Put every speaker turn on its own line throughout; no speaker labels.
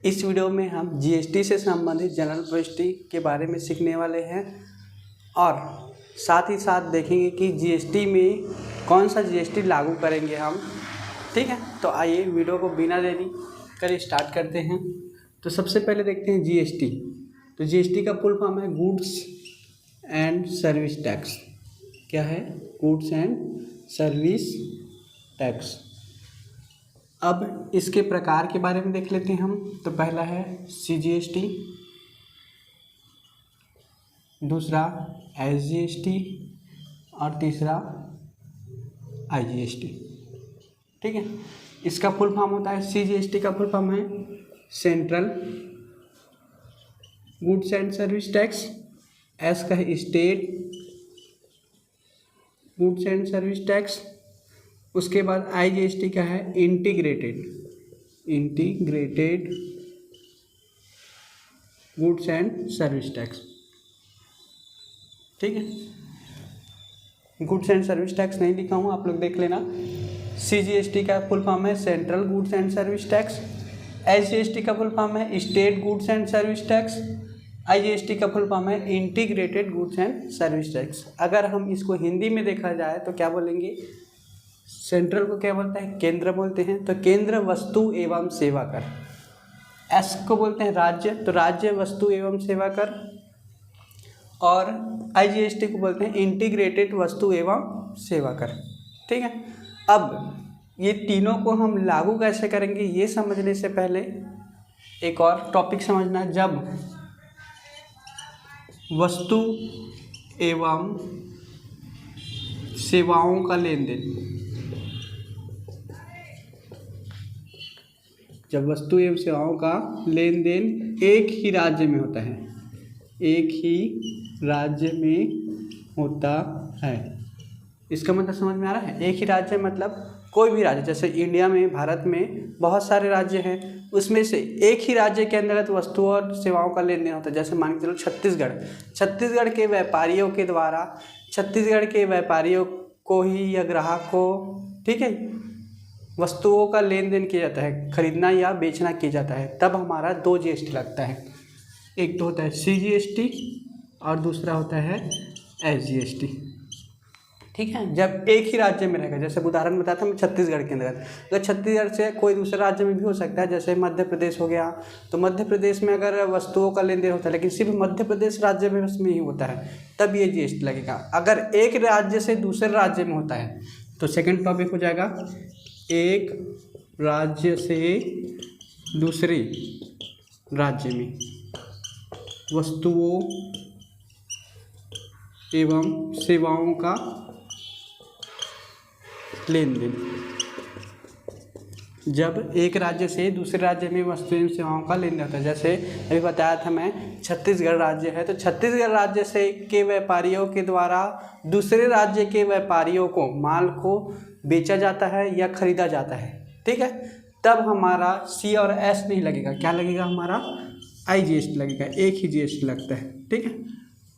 इस वीडियो में हम जीएसटी से संबंधित जनरल प्रविष्टि के बारे में सीखने वाले हैं और साथ ही साथ देखेंगे कि जीएसटी में कौन सा जीएसटी लागू करेंगे हम। ठीक है, तो आइए वीडियो को बिना देरी करे स्टार्ट करते हैं। तो सबसे पहले देखते हैं जीएसटी। तो जीएसटी का फुल फॉर्म है गुड्स एंड सर्विस टैक्स। क्या है? Goods and service tax. अब इसके प्रकार के बारे में देख लेते हैं हम। तो पहला है सीजीएसटी, दूसरा एसजीएसटी और तीसरा आईजीएसटी। ठीक है, इसका फुल फॉर्म होता है, सीजीएसटी का फुल फॉर्म है central goods and service tax, S का है state goods and service tax. उसके बाद आईजीएसटी का है integrated goods and service tax. ठीक है, गुड्स एंड सर्विस टैक्स नहीं लिखा हूँ, आप लोग देख लेना। सीजीएसटी का फुल फॉर्म है central goods and service tax, SGST का फुल फॉर्म है state goods and service tax, IGST का फुल फॉर्म है integrated goods and service tax. अगर हम इसको हिंदी में देखा जाए तो क्या बोलेंगे? सेंट्रल को क्या बोलते हैं? केंद्र बोलते हैं, तो केंद्र वस्तु एवं सेवा कर। एस को बोलते हैं राज्य, तो राज्य वस्तु एवं सेवा कर। और आईजीएसटी को बोलते हैं इंटीग्रेटेड वस्तु एवं सेवा कर। ठीक है, अब ये तीनों को हम लागू कैसे करेंगे ये समझने से पहले एक और टॉपिक समझना। जब वस्तु एवं सेवाओं का लेन देन, जब वस्तु एवं सेवाओं का लेन देन एक ही राज्य में होता है, एक ही राज्य में होता है, इसका मतलब समझ में आ रहा है? एक ही राज्य मतलब कोई भी राज्य, जैसे इंडिया में, भारत में बहुत सारे राज्य हैं, उसमें से एक ही राज्य के अंतर्गत वस्तुओं और सेवाओं का लेन देन होता है। जैसे मान के चलो छत्तीसगढ़ के व्यापारियों के द्वारा छत्तीसगढ़ के व्यापारियों को ही या ग्राहक को, ठीक है, वस्तुओं का लेन देन किया जाता है, खरीदना या बेचना किया जाता है, तब हमारा 2 जीएसटी लगता है। एक तो होता है सीजीएसटी और दूसरा होता है एसजीएसटी। ठीक है, जब एक ही राज्य में रहेगा, जैसे उदाहरण बताया था मैं छत्तीसगढ़ के अंदर, तो छत्तीसगढ़ से कोई दूसरे राज्य में भी हो सकता है, जैसे मध्य प्रदेश हो गया, तो मध्य प्रदेश में अगर वस्तुओं का लेन देन होता है लेकिन सिर्फ मध्य प्रदेश राज्य में उसमें ही होता है, तब ये जीएसटी लगेगा। अगर एक राज्य से दूसरे राज्य में होता है तो सेकेंड टॉपिक हो जाएगा एक राज्य से दूसरे राज्य में वस्तुओं एवं सेवाओं का लेन देन। जब एक राज्य से दूसरे राज्य में वस्तु एवं सेवाओं का लेन देन होता है, जैसे अभी बताया था मैं, छत्तीसगढ़ राज्य है, तो छत्तीसगढ़ राज्य से के व्यापारियों के द्वारा दूसरे राज्य के व्यापारियों को माल को बेचा जाता है या खरीदा जाता है। ठीक है, तब हमारा सी और एस नहीं लगेगा, क्या लगेगा? हमारा आईजीएसटी लगेगा, एक ही जीएसटी लगता है। ठीक है,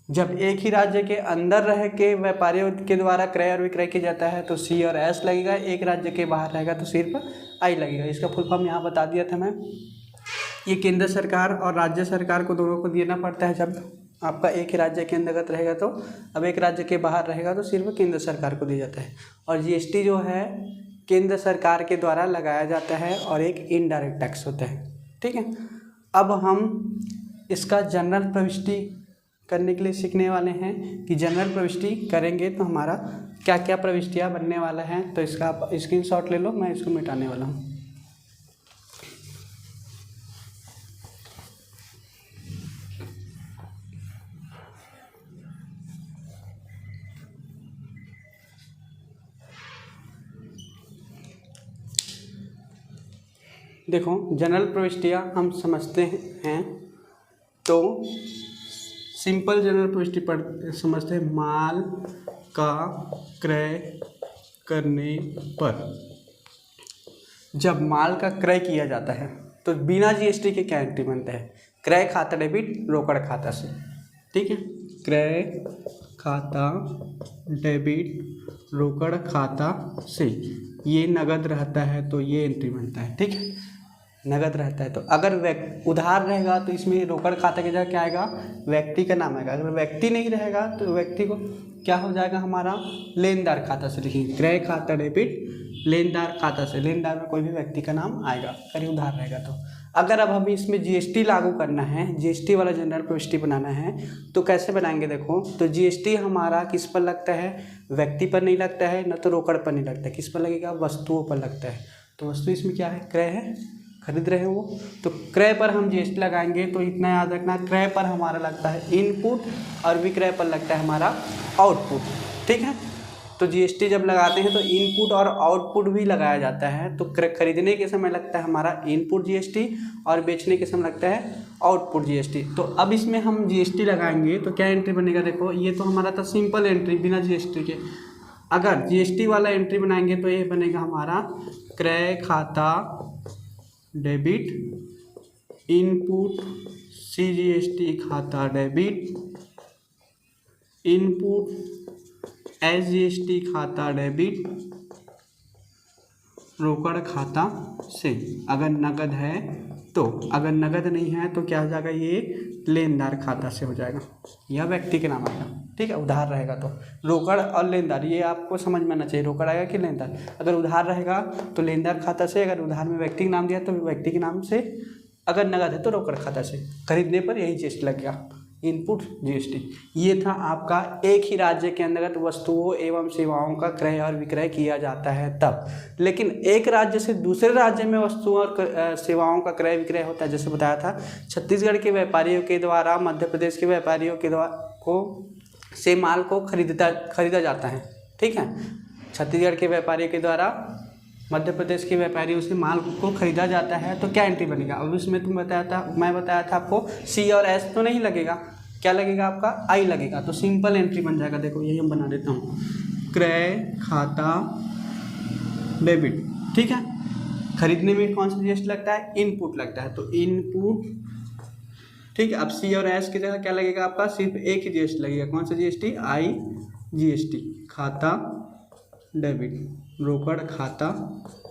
जब एक ही राज्य के अंदर रह के व्यापारियों के द्वारा क्रय और विक्रय किया जाता है तो सी और एस लगेगा, एक राज्य के बाहर रहेगा तो सिर्फ आई लगेगा। इसका फुल फॉर्म यहाँ बता दिया था मैं। ये केंद्र सरकार और राज्य सरकार को दोनों को देना पड़ता है। जब आपका एक ही राज्य के अंतर्गत रहेगा तो, अब एक राज्य के बाहर रहेगा तो सिर्फ केंद्र सरकार को दिया जाता है। और जीएसटी जो है केंद्र सरकार के द्वारा लगाया जाता है और एक इनडायरेक्ट टैक्स होता है। ठीक है, अब हम इसका जनरल प्रविष्टि करने के लिए सीखने वाले हैं कि जनरल प्रविष्टि करेंगे तो हमारा क्या क्या प्रविष्टियाँ बनने वाला है। तो इसका आप स्क्रीनशॉट ले लो, मैं इसको मिटाने वाला हूँ। देखो, जनरल प्रविष्टियाँ हम समझते हैं तो सिंपल जनरल प्रविष्टि पर समझते हैं। माल का क्रय करने पर, जब माल का क्रय किया जाता है तो बिना जीएसटी के क्या एंट्री बनता है? क्रय खाता डेबिट रोकड़ खाता से। ठीक है, क्रय खाता डेबिट रोकड़ खाता से, ये नगद रहता है तो ये एंट्री बनता है। ठीक है, नगद रहता है। तो अगर उधार रहेगा तो इसमें रोकड़ खाता की जगह क्या आएगा, व्यक्ति का नाम आएगा। अगर व्यक्ति नहीं रहेगा तो व्यक्ति को क्या हो जाएगा, हमारा लेनदार खाता से लिखेंगे, क्रय खाता डेबिट लेनदार खाता से। लेनदार में कोई भी व्यक्ति का नाम आएगा अगर उधार रहेगा तो। अगर अब हमें इसमें जीएसटी लागू करना है, जीएसटी वाला जनरल प्रविष्टि बनाना है, तो कैसे बनाएंगे देखो। तो जीएसटी हमारा किस पर लगता है, व्यक्ति पर नहीं लगता है, न तो रोकड़ पर नहीं लगता है, किस पर लगेगा, वस्तुओं पर लगता है। तो वस्तु इसमें क्या है, क्रय है, खरीद रहे हैं वो, तो क्रय पर हम जीएसटी लगाएंगे। तो इतना याद रखना, क्रय पर हमारा लगता है इनपुट और विक्रय पर लगता है हमारा आउटपुट, ठीक है। तो जीएसटी जब लगाते हैं तो इनपुट और आउटपुट भी लगाया जाता है। तो खरीदने के समय लगता है हमारा इनपुट जीएसटी और बेचने के समय लगता है आउटपुट जीएसटी। तो अब इसमें हम जीएसटी लगाएंगे तो क्या एंट्री बनेगा, देखो ये तो हमारा था सिंपल एंट्री बिना जीएसटी के। अगर जीएसटी वाला एंट्री बनाएंगे तो ये बनेगा हमारा क्रय खाता डेबिट इनपुट सीजीएसटी खाता डेबिट इनपुट एसजीएसटी खाता डेबिट रोकड़ खाता से। अगर नगद है तो, अगर नगद नहीं है तो क्या हो जाएगा, ये लेनदार खाता से हो जाएगा, यह व्यक्ति के नाम आएगा, ठीक है। उधार रहेगा तो रोकड़ और लेनदार ये आपको समझ में आना चाहिए, रोकड़ आएगा कि लेनदार। अगर उधार रहेगा तो लेनदार खाता से, अगर उधार में व्यक्ति का नाम दिया तो व्यक्ति के नाम से, अगर नगद है तो रोकड़ खाता से। खरीदने पर यही जीएसटी लगेगा, इनपुट जीएसटी। ये था आपका एक ही राज्य के अंतर्गत वस्तुओं एवं सेवाओं का क्रय और विक्रय किया जाता है तब। लेकिन एक राज्य से दूसरे राज्य में वस्तुओं और सेवाओं का क्रय विक्रय होता है, जैसे बताया था छत्तीसगढ़ के व्यापारियों के द्वारा मध्य प्रदेश के व्यापारियों के द्वारा से माल को खरीदा जाता है, ठीक है। छत्तीसगढ़ के व्यापारियों के द्वारा मध्य प्रदेश के व्यापारियों से माल को खरीदा जाता है। तो क्या एंट्री बनेगा, अब इसमें मैं बताया था आपको सी और एस तो नहीं लगेगा, क्या लगेगा आपका, आई लगेगा। तो सिंपल एंट्री बन जाएगा, देखो यही हम बना देता हूँ, क्रय खाता डेबिट, ठीक है। खरीदने में कौन सा जीएसटी लगता है, इनपुट लगता है, तो इनपुट, ठीक है। अब सी और एस की जगह क्या लगेगा आपका, सिर्फ एक ही जीएसटी लगेगा, कौन सा जीएसटी, आई जीएसटी खाता डेबिट रोकड़ खाता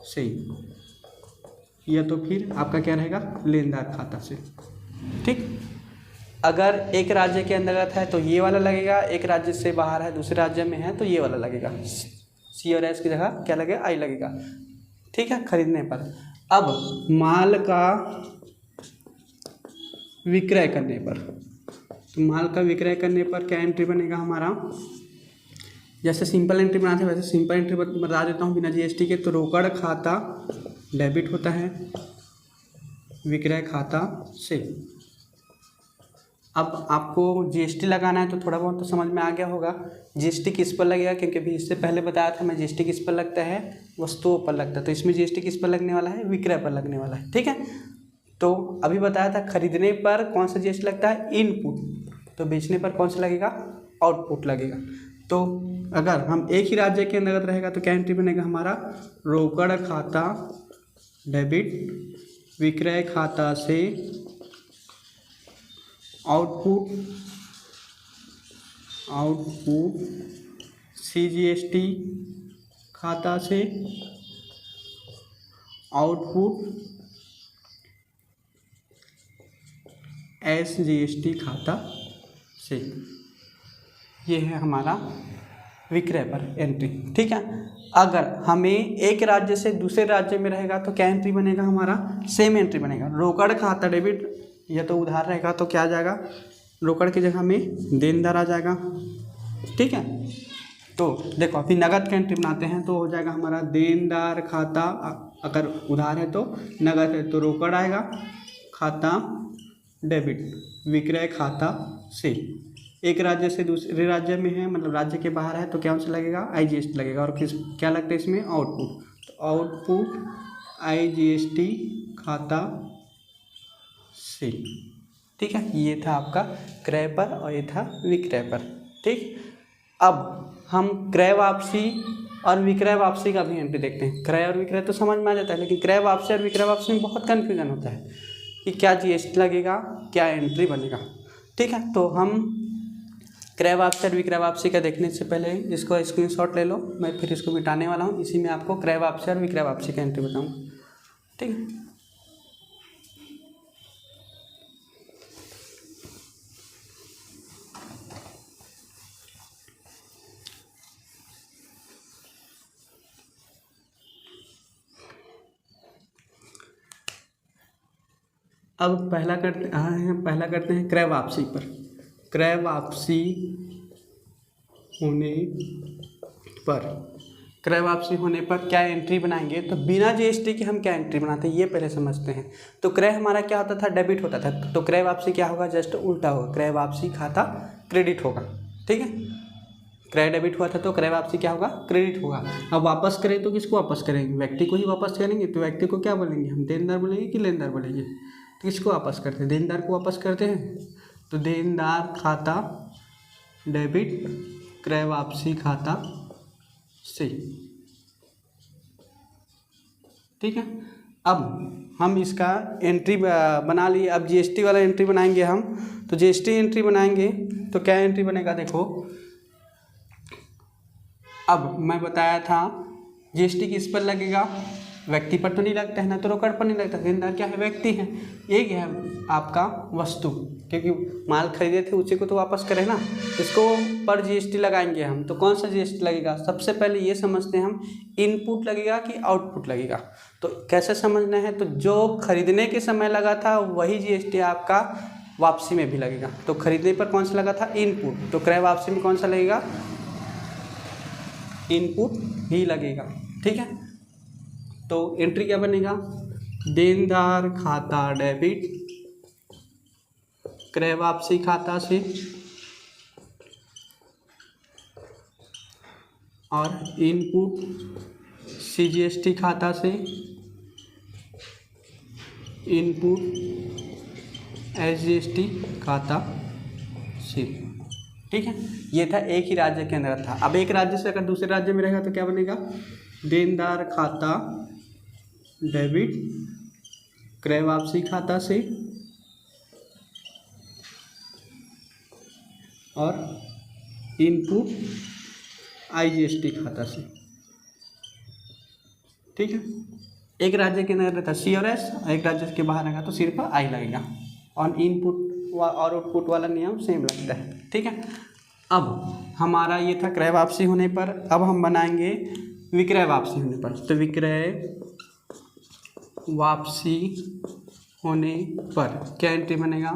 से, या तो फिर आपका क्या रहेगा, लेनदार खाता से, ठीक। अगर एक राज्य के अंतर्गत है तो ये वाला लगेगा, एक राज्य से बाहर है दूसरे राज्य में है तो ये वाला लगेगा, सी और एस की जगह क्या लगेगा, आई लगेगा, ठीक है। खरीदने पर अब माल का विक्रय करने पर, तो माल का विक्रय करने पर क्या एंट्री बनेगा हमारा, जैसे सिंपल एंट्री बनाते हैं वैसे सिंपल एंट्री बता देता हूँ बिना जीएसटी के। तो रोकड़ खाता डेबिट होता है विक्रय खाता से। अब आपको जीएसटी लगाना है तो थोड़ा बहुत तो समझ में आ गया होगा जीएसटी किस पर लगेगा, क्योंकि अभी इससे पहले बताया था मैं जीएसटी किस पर लगता है, वस्तुओं पर लगता है। तो इसमें जीएसटी किस पर लगने वाला है, विक्रय पर लगने वाला है, ठीक है। तो अभी बताया था खरीदने पर कौन सा जीएसटी लगता है, इनपुट, तो बेचने पर कौन सा लगेगा, आउटपुट लगेगा। तो अगर हम एक ही राज्य के अंतर्गत रहेगा तो क्या एंट्री बनेगा हमारा, रोकड़ खाता डेबिट विक्रय खाता से आउटपुट सीजीएसटी खाता से आउटपुट एसजीएसटी खाता से। ये है हमारा विक्रय पर एंट्री, ठीक है। अगर हमें एक राज्य से दूसरे राज्य में रहेगा तो क्या एंट्री बनेगा हमारा, सेम एंट्री बनेगा, रोकड़ खाता डेबिट, या तो उधार रहेगा तो क्या आ जाएगा, रोकड़ की जगह में देनदार आ जाएगा, ठीक है। तो देखो अभी नगद का एंट्री बनाते हैं तो हो जाएगा हमारा देनदार खाता, अगर उधार है तो, नगद है तो रोकड़ आएगा, खाता डेबिट विक्रय खाता से। एक राज्य से दूसरे राज्य में है, मतलब राज्य के बाहर है तो क्या से लगेगा, आईजीएसटी लगेगा। और किस क्या लगता है इसमें, आउटपुट, तो आउटपुट आईजीएसटी खाता से, ठीक है। ये था आपका क्रय पर और ये था विक्रय पर, ठीक। अब हम क्रय वापसी और विक्रय वापसी का भी एंट्री देखते हैं। क्रय और विक्रय तो समझ में आ जाता है, लेकिन क्रय वापसी और विक्रय वापसी में बहुत कन्फ्यूजन होता है कि क्या जीएसटी लगेगा, क्या एंट्री बनेगा, ठीक है। तो हम क्रय वापसी और विक्रय वापसी का देखने से पहले इसको स्क्रीनशॉट ले लो, मैं फिर इसको मिटाने वाला हूँ, इसी में आपको क्रय वापसी और विक्रय वापसी का एंट्री बताऊँगा, ठीक है। अब पहला करते हैं क्रय वापसी पर। क्रय वापसी होने पर क्रय वापसी होने पर क्या एंट्री बनाएंगे, तो बिना जीएसटी के हम क्या एंट्री बनाते हैं ये पहले समझते हैं। तो क्रय हमारा क्या होता था, डेबिट होता था, तो क्रय वापसी क्या होगा, जस्ट उल्टा होगा, क्रय वापसी खाता क्रेडिट होगा। ठीक है, क्रय डेबिट हुआ था तो क्रय वापसी क्या होगा, क्रेडिट होगा। अब वापस करें तो किसको वापस करेंगे, व्यक्ति को ही वापस करेंगे। तो व्यक्ति को क्या बोलेंगे हम, देनदार बोलेंगे कि लेनदार बोलेंगे। तो किसको वापस करते हैं, देनदार को वापस करते हैं। तो देनदार खाता डेबिट क्रय वापसी खाता से। ठीक है, अब हम इसका एंट्री बना लिए। अब जीएसटी वाला एंट्री बनाएंगे हम। तो जीएसटी एंट्री बनाएंगे तो क्या एंट्री बनेगा, देखो अब मैं बताया था जीएसटी किस पर लगेगा, व्यक्ति पर तो नहीं लगता है ना, तो रोकड़ पर नहीं लगता। देनदार क्या है, व्यक्ति है। एक है आपका वस्तु, क्योंकि माल खरीदे थे उसी को तो वापस करें ना, इसको पर जीएसटी लगाएंगे हम। तो कौन सा जीएसटी लगेगा, सबसे पहले ये समझते हैं हम, इनपुट लगेगा कि आउटपुट लगेगा। तो कैसे समझना है, तो जो खरीदने के समय लगा था वही जीएसटी आपका वापसी में भी लगेगा। तो खरीदने पर कौन सा लगा था, इनपुट, तो क्रय वापसी में कौन सा लगेगा, इनपुट ही लगेगा। ठीक है, तो एंट्री क्या बनेगा, देनदार खाता डेबिट क्रय वापसी खाता से और इनपुट सीजीएसटी खाता से, इनपुट एसजीएसटी खाता से। ठीक है, ये था एक ही राज्य के अंदर था। अब एक राज्य से अगर दूसरे राज्य में रहेगा तो क्या बनेगा, देनदार खाता डेबिट क्रय वापसी खाता से और इनपुट आईजीएसटी खाता से। ठीक है, एक राज्य के अंदर रहता सी और एस, एक राज्य के बाहर रहेगा तो सिर्फ आई लगेगा, और इनपुट और आउटपुट वाला नियम सेम लगता है। ठीक है, अब हमारा ये था क्रय वापसी होने पर। अब हम बनाएंगे विक्रय वापसी होने पर। तो विक्रय वापसी होने पर क्या एंट्री बनेगा,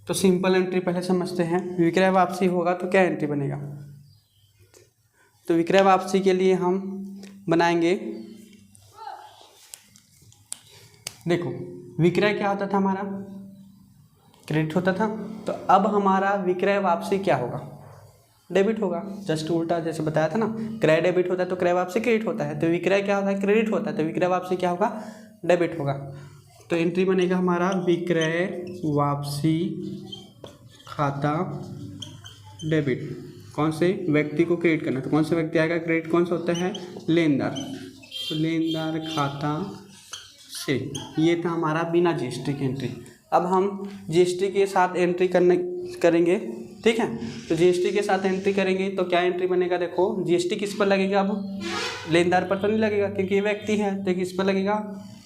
तो सिंपल एंट्री पहले समझते हैं। विक्रय वापसी होगा तो क्या एंट्री बनेगा, तो विक्रय वापसी के लिए हम बनाएंगे, देखो विक्रय क्या होता था हमारा, क्रेडिट होता था। तो अब हमारा विक्रय वापसी क्या होगा, डेबिट होगा। जस्ट उल्टा जैसे बताया था ना, क्रय डेबिट होता है तो क्रय वापसी क्रेडिट होता है। तो विक्रय क्या होता है, क्रेडिट होता है, तो विक्रय वापसी क्या होगा, डेबिट होगा। तो एंट्री बनेगा हमारा विक्रय वापसी खाता डेबिट, कौन से व्यक्ति को क्रेडिट करना, तो कौन सा व्यक्ति आएगा, क्रेडिट कौन सा होता है, लेनदार। तो लेनदार खाता से। ये था हमारा बिना जीएसटी की एंट्री। अब हम जीएसटी के साथ एंट्री करेंगे। ठीक है, तो जीएसटी के साथ एंट्री करेंगे तो क्या एंट्री बनेगा, देखो जीएसटी किस पर लगेगा, अब लेनदार पर तो नहीं लगेगा क्योंकि ये व्यक्ति है, तो किस पर लगेगा,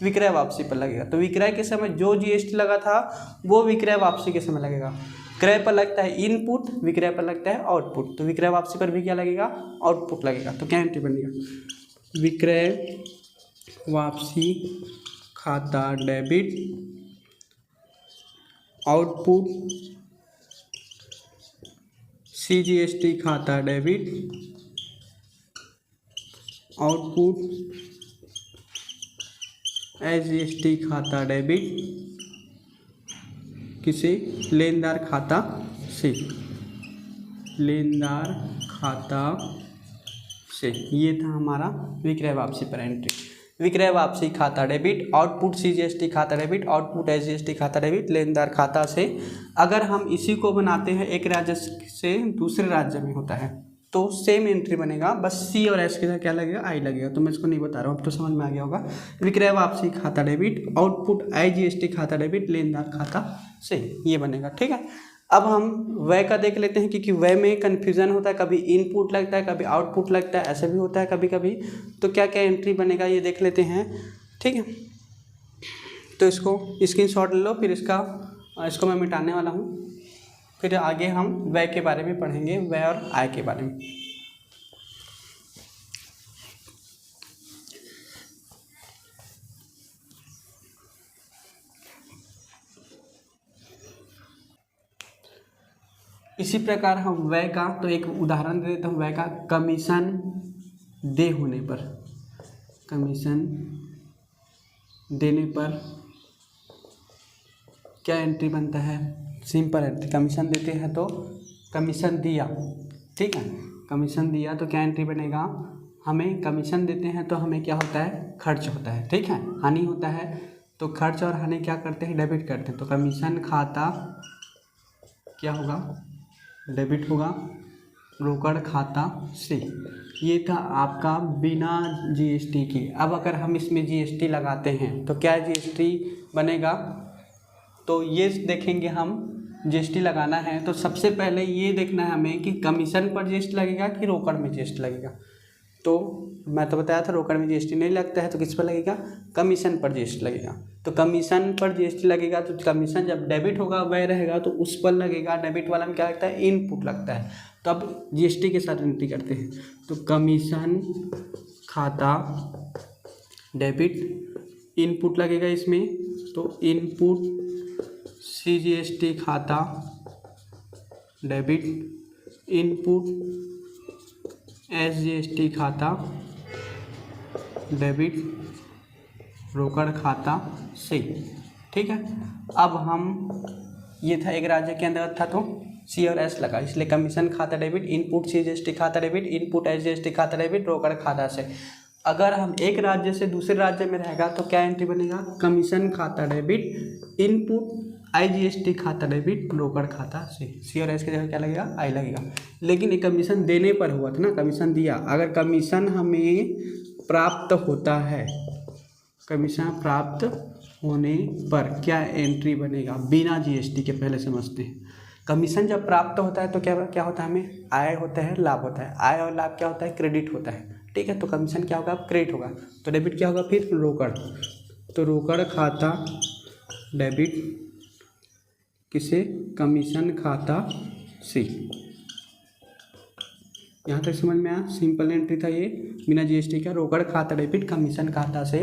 विक्रय वापसी पर लगेगा। तो विक्रय के समय जो जीएसटी लगा था वो विक्रय वापसी के समय लगेगा। क्रय पर लगता है इनपुट, विक्रय पर लगता है आउटपुट, तो विक्रय वापसी पर भी क्या लगेगा, आउटपुट लगेगा। तो क्या एंट्री बनेगा, विक्रय वापसी खाता डेबिट आउटपुट सीजीएसटी खाता डेबिट आउटपुट एसजीएसटी खाता डेबिट किसे, लेनदार खाता से, लेनदार खाता से। ये था हमारा विक्रय वापसी पर एंट्री। विक्रय वापसी खाता डेबिट आउटपुट सीजीएसटी खाता डेबिट आउटपुट एसजीएसटी खाता डेबिट लेनदार खाता से। अगर हम इसी को बनाते हैं एक राज्य से दूसरे राज्य में होता है तो सेम एंट्री बनेगा, बस सी और एस के साथ क्या लगेगा, आई लगेगा। तो मैं इसको नहीं बता रहा हूँ, अब तो समझ में आ गया होगा। विक्रय वापसी खाता डेबिट आउटपुट आईजीएसटी खाता डेबिट लेनदार खाता से, ये बनेगा। ठीक है, अब हम व्यय का देख लेते हैं क्योंकि व्यय में कन्फ्यूज़न होता है, कभी इनपुट लगता है कभी आउटपुट लगता है, ऐसे भी होता है कभी कभी। तो क्या क्या एंट्री बनेगा ये देख लेते हैं। ठीक है, तो इसको स्क्रीनशॉट ले लो, फिर इसको मैं मिटाने वाला हूँ, फिर आगे हम व्यय के बारे में पढ़ेंगे, व्यय और आय के बारे में। इसी प्रकार हम व्यय का, तो एक उदाहरण दे देता हूँ व्यय का। कमीशन दे होने पर, कमीशन देने पर क्या एंट्री बनता है? Simple entry. कमीशन देते हैं तो कमीशन दिया, ठीक है, कमीशन दिया तो क्या एंट्री बनेगा? हमें कमीशन देते हैं तो हमें क्या होता है? खर्च होता है, ठीक है, हानि होता है। तो खर्च और हानि क्या करते हैं? डेबिट करते हैं। तो कमीशन खाता क्या होगा? डेबिट होगा रोकड़ खाता से। ये था आपका बिना जीएसटी के। अब अगर हम इसमें जीएसटी लगाते हैं तो क्या जीएसटी बनेगा? तो ये देखेंगे हम। जीएसटी लगाना है तो सबसे पहले ये देखना है हमें कि कमीशन पर जीएसटी लगेगा कि रोकड़ में जीएसटी लगेगा। तो मैं तो बताया था रोकड़ में जीएसटी नहीं लगता है, तो किस पर लगेगा? कमीशन पर जीएसटी लगेगा। तो कमीशन पर जीएसटी लगेगा तो कमीशन जब डेबिट होगा, व्यय रहेगा तो उस पर लगेगा। डेबिट वाला में क्या लगता है? इनपुट लगता है। तो अब जीएसटी के साथ एंट्री करते हैं। तो कमीशन खाता डेबिट, इनपुट लगेगा इसमें, तो इनपुट CGST खाता डेबिट, इनपुट SGST खाता डेबिट रोकड़ खाता से, ठीक है। अब हम, ये था एक राज्य के अंदर था तो C और S लगा, इसलिए कमीशन खाता डेबिट, इनपुट CGST खाता डेबिट, इनपुट SGST खाता डेबिट रोकड़ खाता से। अगर हम एक राज्य से दूसरे राज्य में रहेगा तो क्या एंट्री बनेगा? कमीशन खाता डेबिट, इनपुट IGST खाता डेबिट रोकड़ खाता से। C और S की जगह क्या लगेगा? I लगेगा। लेकिन ये कमीशन देने पर हुआ था ना, कमीशन दिया। अगर कमीशन हमें प्राप्त होता है, कमीशन प्राप्त होने पर क्या एंट्री बनेगा? बिना जीएसटी के। पहले समझते हैं। कमीशन जब प्राप्त होता है तो क्या होता है? हमें आय होता है, लाभ होता है। आय और लाभ क्या होता है? क्रेडिट होता है, ठीक है। तो कमीशन क्या होगा? क्रेडिट होगा। तो डेबिट क्या होगा फिर? रोकड़। तो रोकड़ खाता डेबिट किसे? कमीशन खाता से। यहाँ तक समझ में आया? सिंपल एंट्री था ये, बिना जीएसटी का। रोकड़ खाता डेबिट कमीशन खाता से।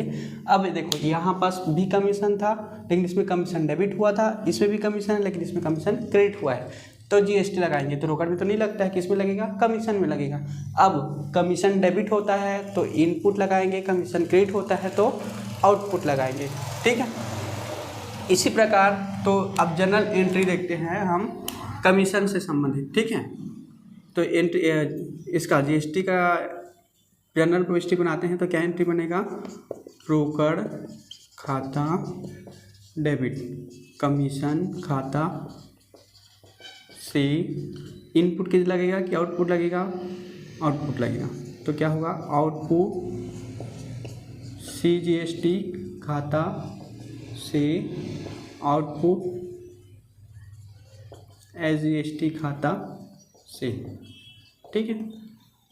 अब देखो यहाँ पास भी कमीशन था लेकिन इसमें कमीशन डेबिट हुआ था, इसमें भी कमीशन है लेकिन इसमें कमीशन क्रेडिट हुआ है। तो जीएसटी लगाएंगे तो रोकड़ में तो नहीं लगता है, किसमें लगेगा? कमीशन में लगेगा। अब कमीशन डेबिट होता है तो इनपुट लगाएंगे, कमीशन क्रेडिट होता है तो आउटपुट लगाएंगे, ठीक है। इसी प्रकार तो अब जनरल एंट्री देखते हैं हम कमीशन से संबंधित, ठीक है। तो एंट्री इसका जीएसटी का जनरल प्रविष्टि बनाते हैं तो क्या एंट्री बनेगा? रोकड़ खाता डेबिट कमीशन खाता से। इनपुट किस लगेगा कि आउटपुट लगेगा? आउटपुट लगेगा। तो क्या होगा? आउटपुट CGST खाता से, आउटपुट SGST खाता से, ठीक है।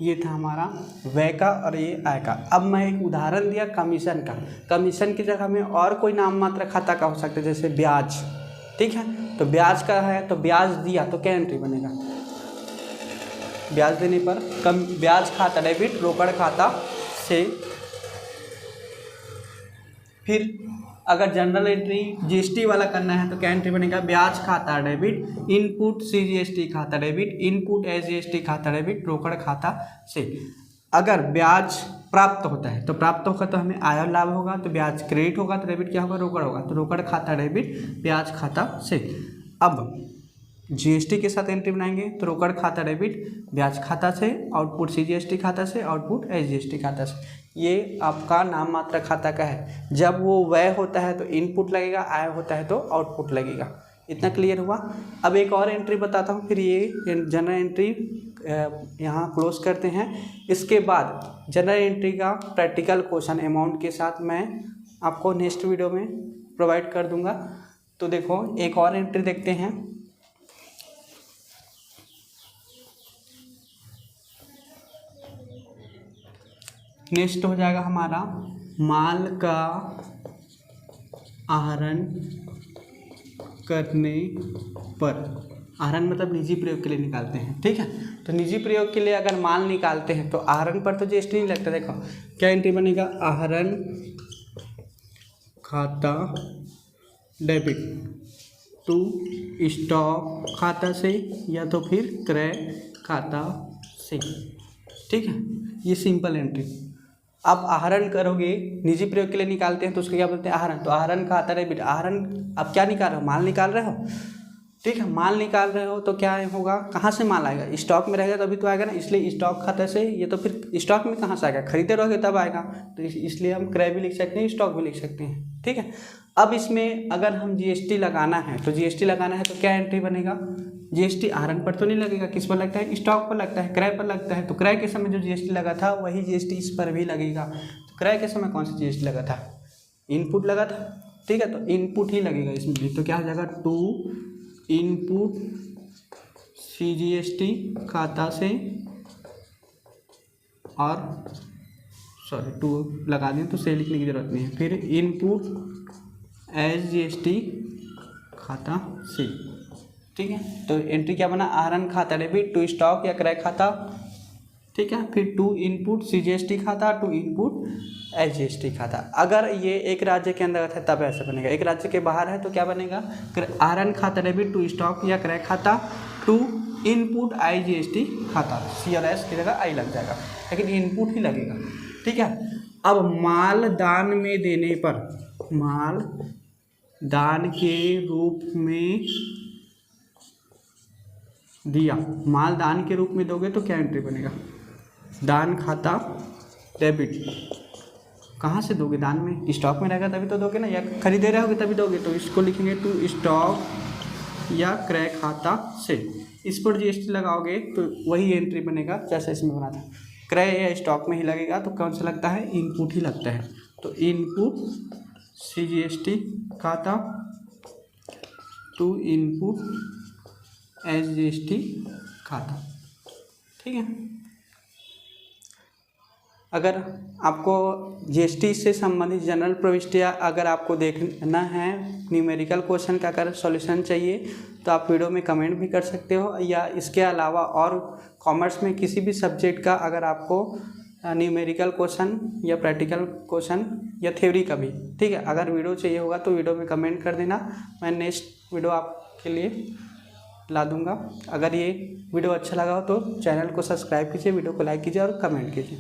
ये था हमारा व्यय का और ये आय का। अब मैं एक उदाहरण दिया कमीशन का। कमीशन की जगह में और कोई नाम मात्र खाता का हो सकता है, जैसे ब्याज, ठीक है। तो ब्याज का है तो ब्याज दिया तो क्या एंट्री बनेगा? ब्याज देने पर ब्याज खाता डेबिट रोकड़ खाता से। फिर अगर जनरल एंट्री जीएसटी वाला करना है तो क्या एंट्री बनेगा? ब्याज खाता डेबिट, इनपुट CGST खाता डेबिट, इनपुट SGST खाता डेबिट रोकड़ खाता से। अगर ब्याज प्राप्त होता है तो प्राप्त होगा तो हमें आय और लाभ होगा, तो ब्याज क्रेडिट होगा तो डेबिट क्या होगा? रोकड़ होगा। तो रोकड़ खाता डेबिट ब्याज खाता से। अब जीएसटी के साथ एंट्री बनाएंगे तो रोकड़ खाता डेबिट ब्याज खाता से, आउटपुट CGST खाता से, आउटपुट SGST खाता से। ये आपका नाम मात्र खाता का है। जब वो व्यय होता है तो इनपुट लगेगा, आय होता है तो आउटपुट लगेगा। इतना क्लियर हुआ? अब एक और एंट्री बताता हूँ, फिर ये जनरल एंट्री यहाँ क्लोज करते हैं। इसके बाद जनरल एंट्री का प्रैक्टिकल क्वेश्चन अमाउंट के साथ मैं आपको नेक्स्ट वीडियो में प्रोवाइड कर दूँगा। तो देखो एक और एंट्री देखते हैं। नेक्स्ट हो जाएगा हमारा माल का आहरण करने पर। आहरण मतलब निजी प्रयोग के लिए निकालते हैं, ठीक है। तो निजी प्रयोग के लिए अगर माल निकालते हैं तो आहरण पर तो जीएसटी नहीं लगता। देखो क्या एंट्री बनेगा? आहरण खाता डेबिट टू स्टॉक खाता से या तो फिर क्रय खाता से। ठीक है, ये सिंपल एंट्री। आप आहरण करोगे, निजी प्रयोग के लिए निकालते हैं तो उसको क्या बोलते हैं, आहरण। तो आहरण खाता डेबिट, आहरण आप क्या निकाल रहे हो, माल निकाल रहे हो। ठीक है, माल निकाल रहे हो तो क्या होगा, कहाँ से माल आएगा, स्टॉक में रहेगा तभी तो आएगा ना, इसलिए स्टॉक खाते से। ये तो फिर स्टॉक में कहाँ से आएगा, खरीदे रहोगे तब आएगा, तो इसलिए हम क्रय भी लिख सकते हैं, स्टॉक भी लिख सकते हैं। ठीक है, अब इसमें अगर हम जीएसटी लगाना है तो जीएसटी लगाना है तो क्या एंट्री बनेगा, जीएसटी आहरण पर तो नहीं लगेगा, किस पर लगता है, स्टॉक पर लगता है, क्रय पर लगता है। तो क्रय के समय जो जीएसटी लगा था वही जीएसटी इस पर भी लगेगा। तो क्रय के समय कौन सा जीएसटी लगा था, इनपुट लगा था। ठीक है, तो इनपुट ही लगेगा इसमें भी। तो क्या हो जाएगा, टू इनपुट सीजीएसटी खाता से, और सॉरी टू लगा दें तो से लिखने की जरूरत नहीं है, फिर इनपुट एज जीएसटी खाता से। ठीक है, तो एंट्री क्या बना, आहरण खाता डेबिट, टू स्टॉक या क्रय खाता। ठीक है, फिर टू इनपुट सीजीएसटी खाता, टू इनपुट एचजीएसटी खाता। अगर ये एक राज्य के अंदर है तब ऐसा बनेगा, एक राज्य के बाहर है तो क्या बनेगा, आहरण खाता डेबिट, टू स्टॉक या क्रय खाता, टू इनपुट आईजीएसटी खाता। सी और एस की जगह आई लग जाएगा, लेकिन इनपुट ही लगेगा। ठीक है, अब माल दान में देने पर, माल दान के रूप में दिया, माल दान के रूप में दोगे तो क्या एंट्री बनेगा, दान खाता डेबिट। कहाँ से दोगे, दान में, स्टॉक में रहेगा तभी तो दोगे ना, या खरीदे रहोगे तभी दोगे, तो इसको लिखेंगे टू स्टॉक या क्रय खाता से। इस पर जीएसटी लगाओगे तो वही एंट्री बनेगा जैसा इसमें बना था, क्रय या स्टॉक में ही लगेगा। तो कौन सा लगता है, इनपुट ही लगता है। तो इनपुट सीजीएसटी खाता, टू इनपुट एचजीएसटी खाता। ठीक है, अगर आपको जीएसटी से संबंधित जनरल प्रविष्टियाँ अगर आपको देखना है, न्यूमेरिकल क्वेश्चन का अगर सॉल्यूशन चाहिए तो आप वीडियो में कमेंट भी कर सकते हो, या इसके अलावा और कॉमर्स में किसी भी सब्जेक्ट का अगर आपको न्यूमेरिकल क्वेश्चन या प्रैक्टिकल क्वेश्चन या थ्योरी का भी, ठीक है, अगर वीडियो चाहिए होगा तो वीडियो में कमेंट कर देना, मैं नेक्स्ट वीडियो आपके लिए ला दूंगा। अगर ये वीडियो अच्छा लगा हो तो चैनल को सब्सक्राइब कीजिए, वीडियो को लाइक कीजिए और कमेंट कीजिए।